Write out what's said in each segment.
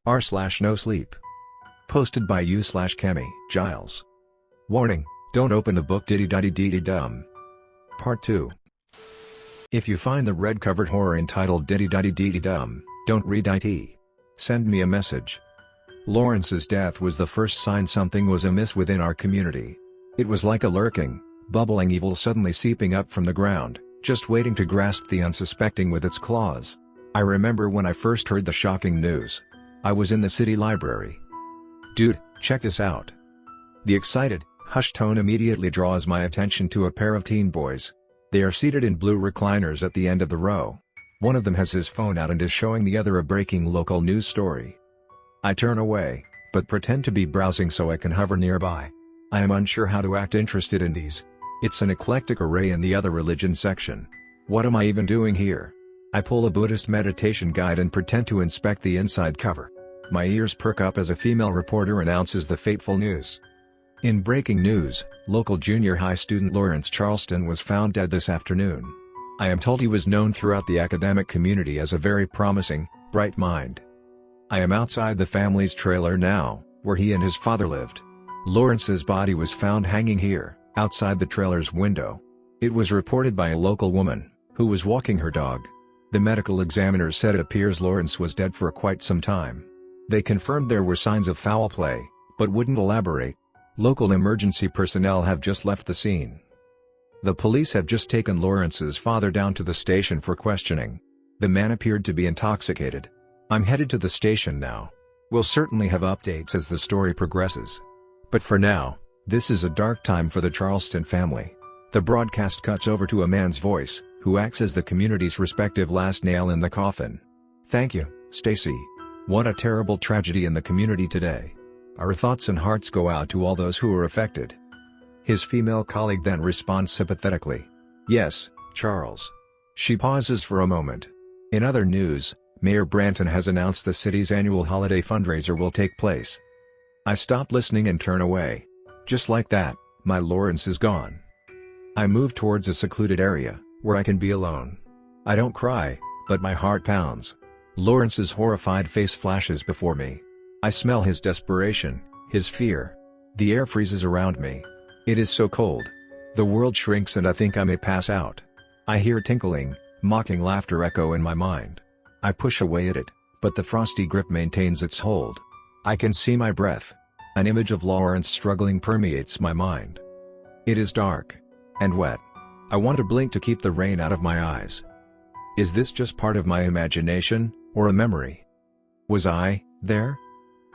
r/NoSleep. Posted by u/CamieGiles. Warning, don't open the book Ditty Dotty Deety Dum. Part 2. If you find the red-covered horror entitled Ditty Dotty Deety Dum, don't read it. Send me a message. Lawrence's death was the first sign something was amiss within our community. It was like a lurking, bubbling evil suddenly seeping up from the ground, just waiting to grasp the unsuspecting with its claws. I remember when I first heard the shocking news. I was in the city library. "Dude, check this out." The excited, hushed tone immediately draws my attention to a pair of teen boys. They are seated in blue recliners at the end of the row. One of them has his phone out and is showing the other a breaking local news story. I turn away, but pretend to be browsing so I can hover nearby. I am unsure how to act interested in these. It's an eclectic array in the other religion section. What am I even doing here? I pull a Buddhist meditation guide and pretend to inspect the inside cover. My ears perk up as a female reporter announces the fateful news. In breaking news, local junior high student Lawrence Charleston was found dead this afternoon. I am told he was known throughout the academic community as a very promising, bright mind. I am outside the family's trailer now, where he and his father lived. Lawrence's body was found hanging here, outside the trailer's window. It was reported by a local woman, who was walking her dog. The medical examiner said it appears Lawrence was dead for quite some time. They confirmed there were signs of foul play, but wouldn't elaborate. Local emergency personnel have just left the scene. The police have just taken Lawrence's father down to the station for questioning. The man appeared to be intoxicated. I'm headed to the station now. We'll certainly have updates as the story progresses. But for now, this is a dark time for the Charleston family. The broadcast cuts over to a man's voice, who acts as the community's respective last nail in the coffin. "Thank you, Stacy. What a terrible tragedy in the community today. Our thoughts and hearts go out to all those who are affected." His female colleague then responds sympathetically. "Yes, Charles." She pauses for a moment. In other news, Mayor Branton has announced the city's annual holiday fundraiser will take place. I stop listening and turn away. Just like that, my Lawrence is gone. I move towards a secluded area, where I can be alone. I don't cry, but my heart pounds. Lawrence's horrified face flashes before me. I smell his desperation, his fear. The air freezes around me. It is so cold. The world shrinks and I think I may pass out. I hear tinkling, mocking laughter echo in my mind. I push away at it, but the frosty grip maintains its hold. I can see my breath. An image of Lawrence struggling permeates my mind. It is dark. And wet. I want to blink to keep the rain out of my eyes. Is this just part of my imagination, or a memory? Was I there?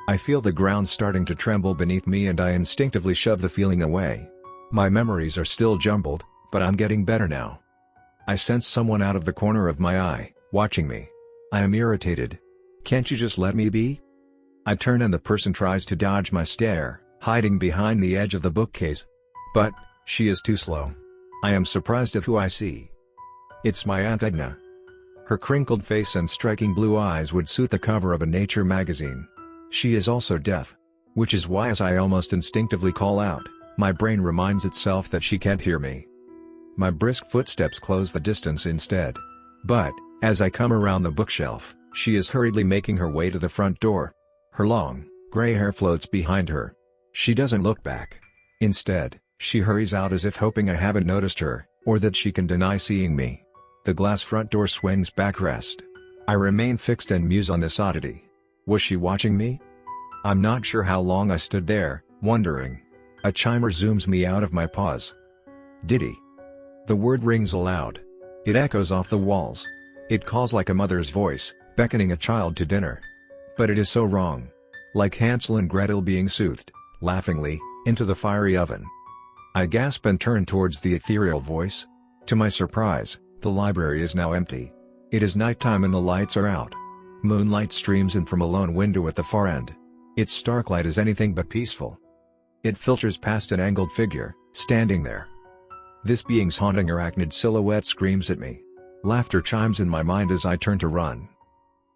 I feel the ground starting to tremble beneath me and I instinctively shove the feeling away. My memories are still jumbled, but I'm getting better now. I sense someone out of the corner of my eye, watching me. I am irritated. Can't you just let me be? I turn and the person tries to dodge my stare, hiding behind the edge of the bookcase. But she is too slow. I am surprised at who I see. It's my Aunt Edna. Her crinkled face and striking blue eyes would suit the cover of a nature magazine. She is also deaf. Which is why as I almost instinctively call out, my brain reminds itself that she can't hear me. My brisk footsteps close the distance instead. But, as I come around the bookshelf, she is hurriedly making her way to the front door. Her long, gray hair floats behind her. She doesn't look back. Instead, she hurries out as if hoping I haven't noticed her, or that she can deny seeing me. The glass front door swings backrest. I remain fixed and muse on this oddity. Was she watching me? I'm not sure how long I stood there, wondering. A chimer zooms me out of my pause. Ditty. The word rings aloud. It echoes off the walls. It calls like a mother's voice, beckoning a child to dinner. But it is so wrong. Like Hansel and Gretel being soothed, laughingly, into the fiery oven. I gasp and turn towards the ethereal voice. To my surprise, the library is now empty. It is nighttime and the lights are out. Moonlight streams in from a lone window at the far end. Its stark light is anything but peaceful. It filters past an angled figure, standing there. This being's haunting arachnid silhouette screams at me. Laughter chimes in my mind as I turn to run.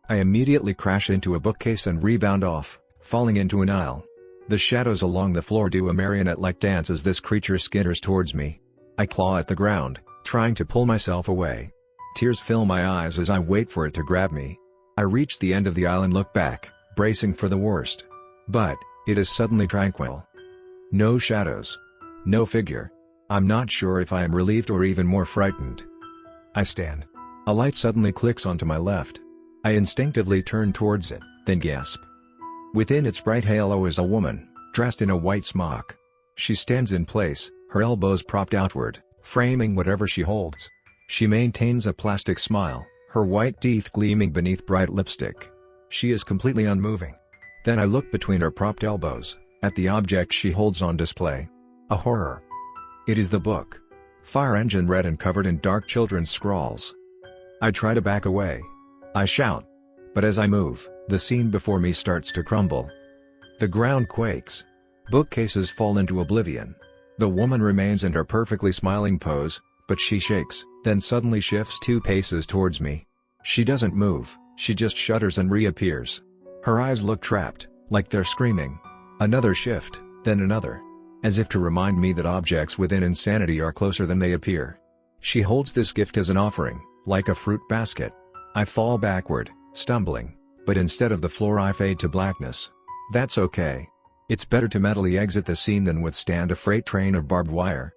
I immediately crash into a bookcase and rebound off, falling into an aisle. The shadows along the floor do a marionette-like dance as this creature skitters towards me. I claw at the ground, trying to pull myself away. Tears fill my eyes as I wait for it to grab me. I reach the end of the aisle and look back, bracing for the worst. But, it is suddenly tranquil. No shadows. No figure. I'm not sure if I am relieved or even more frightened. I stand. A light suddenly clicks onto my left. I instinctively turn towards it, then gasp. Within its bright halo is a woman, dressed in a white smock. She stands in place, her elbows propped outward, framing whatever she holds. She maintains a plastic smile, her white teeth gleaming beneath bright lipstick. She is completely unmoving. Then I look between her propped elbows, at the object she holds on display. A horror. It is the book. Fire engine red and covered in dark children's scrawls. I try to back away. I shout. But as I move, the scene before me starts to crumble. The ground quakes. Bookcases fall into oblivion. The woman remains in her perfectly smiling pose, but she shakes, then suddenly shifts 2 paces towards me. She doesn't move, she just shudders and reappears. Her eyes look trapped, like they're screaming. Another shift, then another. As if to remind me that objects within insanity are closer than they appear. She holds this gift as an offering, like a fruit basket. I fall backward, stumbling, but instead of the floor I fade to blackness. That's okay. It's better to mentally exit the scene than withstand a freight train of barbed wire.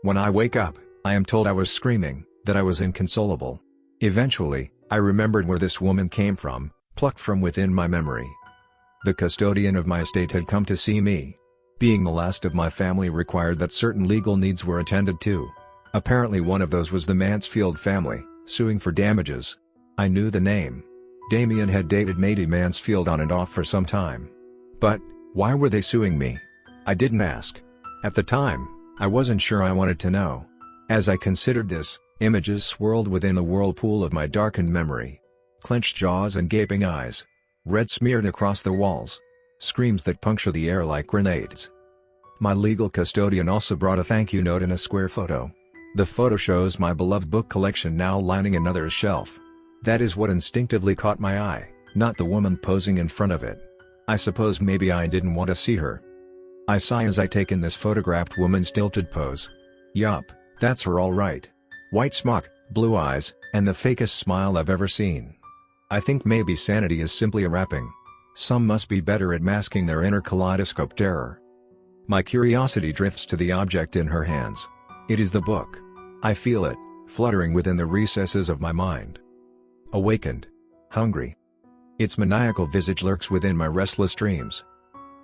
When I wake up, I am told I was screaming, that I was inconsolable. Eventually, I remembered where this woman came from, plucked from within my memory. The custodian of my estate had come to see me. Being the last of my family required that certain legal needs were attended to. Apparently one of those was the Mansfield family, suing for damages. I knew the name. Damien had dated Maddie Mansfield on and off for some time. But, why were they suing me? I didn't ask. At the time, I wasn't sure I wanted to know. As I considered this, images swirled within the whirlpool of my darkened memory. Clenched jaws and gaping eyes. Red smeared across the walls. Screams that puncture the air like grenades. My legal custodian also brought a thank you note and a square photo. The photo shows my beloved book collection now lining another shelf. That is what instinctively caught my eye, not the woman posing in front of it. I suppose maybe I didn't want to see her. I sigh as I take in this photographed woman's tilted pose. Yup, that's her all right. White smock, blue eyes, and the fakest smile I've ever seen. I think maybe sanity is simply a wrapping. Some must be better at masking their inner kaleidoscope terror. My curiosity drifts to the object in her hands. It is the book. I feel it, fluttering within the recesses of my mind. Awakened. Hungry. Its maniacal visage lurks within my restless dreams.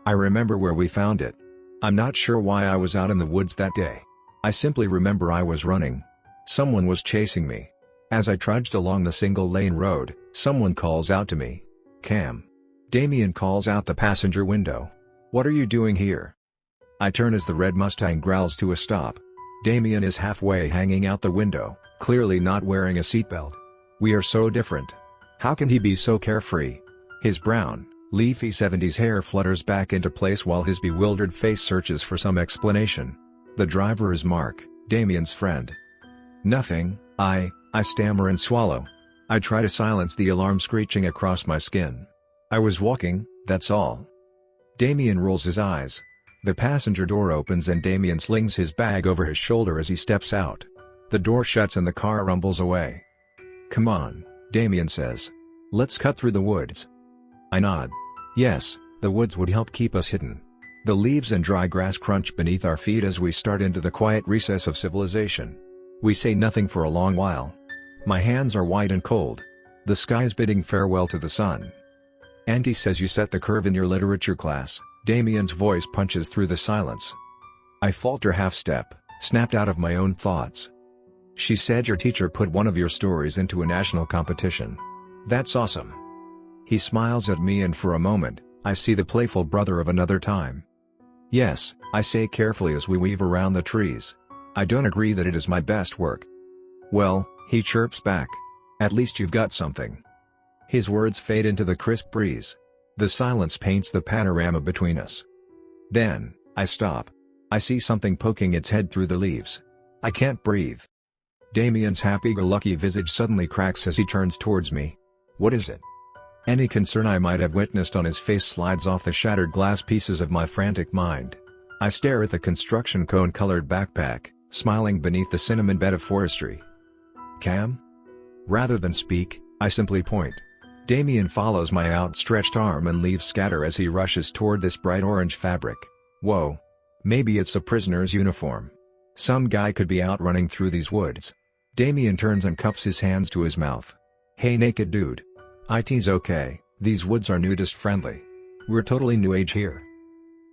I remember where we found it. I'm not sure why I was out in the woods that day. I simply remember I was running. Someone was chasing me. As I trudged along the single-lane road, someone calls out to me. Cam. Damien calls out the passenger window. What are you doing here? I turn as the red Mustang growls to a stop. Damien is halfway hanging out the window, clearly not wearing a seatbelt. We are so different. How can he be so carefree? His brown, leafy 70s hair flutters back into place while his bewildered face searches for some explanation. The driver is Mark, Damien's friend. Nothing, I stammer and swallow. I try to silence the alarm screeching across my skin. I was walking, that's all. Damien rolls his eyes. The passenger door opens and Damien slings his bag over his shoulder as he steps out. The door shuts and the car rumbles away. Come on, Damien says. Let's cut through the woods. I nod. Yes, the woods would help keep us hidden. The leaves and dry grass crunch beneath our feet as we start into the quiet recess of civilization. We say nothing for a long while. My hands are white and cold. The sky is bidding farewell to the sun. Auntie says you set the curve in your literature class. Damien's voice punches through the silence. I falter half-step, snapped out of my own thoughts. She said your teacher put one of your stories into a national competition. That's awesome. He smiles at me and for a moment, I see the playful brother of another time. Yes, I say carefully as we weave around the trees. I don't agree that it is my best work. Well, he chirps back. At least you've got something. His words fade into the crisp breeze. The silence paints the panorama between us. Then, I stop. I see something poking its head through the leaves. I can't breathe. Damien's happy-go-lucky visage suddenly cracks as he turns towards me. What is it? Any concern I might have witnessed on his face slides off the shattered glass pieces of my frantic mind. I stare at the construction cone-colored backpack, smiling beneath the cinnamon bed of forestry. Cam? Rather than speak, I simply point. Damien follows my outstretched arm and leaves scatter as he rushes toward this bright orange fabric. Whoa. Maybe it's a prisoner's uniform. Some guy could be out running through these woods. Damien turns and cups his hands to his mouth. Hey naked dude. It's okay, these woods are nudist friendly. We're totally new age here.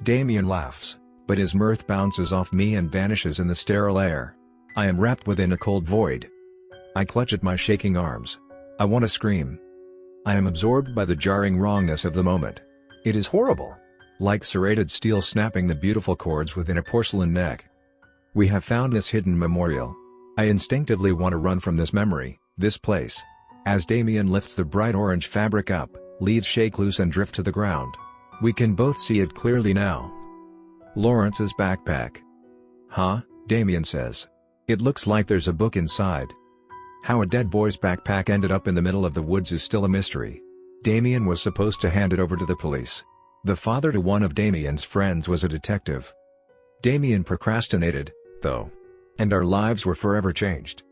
Damien laughs, but his mirth bounces off me and vanishes in the sterile air. I am wrapped within a cold void. I clutch at my shaking arms. I want to scream. I am absorbed by the jarring wrongness of the moment. It is horrible. Like serrated steel snapping the beautiful cords within a porcelain neck. We have found this hidden memorial. I instinctively want to run from this memory, this place. As Damien lifts the bright orange fabric up, leaves shake loose and drift to the ground. We can both see it clearly now. Lawrence's backpack. Huh? Damien says. It looks like there's a book inside. How a dead boy's backpack ended up in the middle of the woods is still a mystery. Damien was supposed to hand it over to the police. The father to one of Damien's friends was a detective. Damien procrastinated, though. And our lives were forever changed.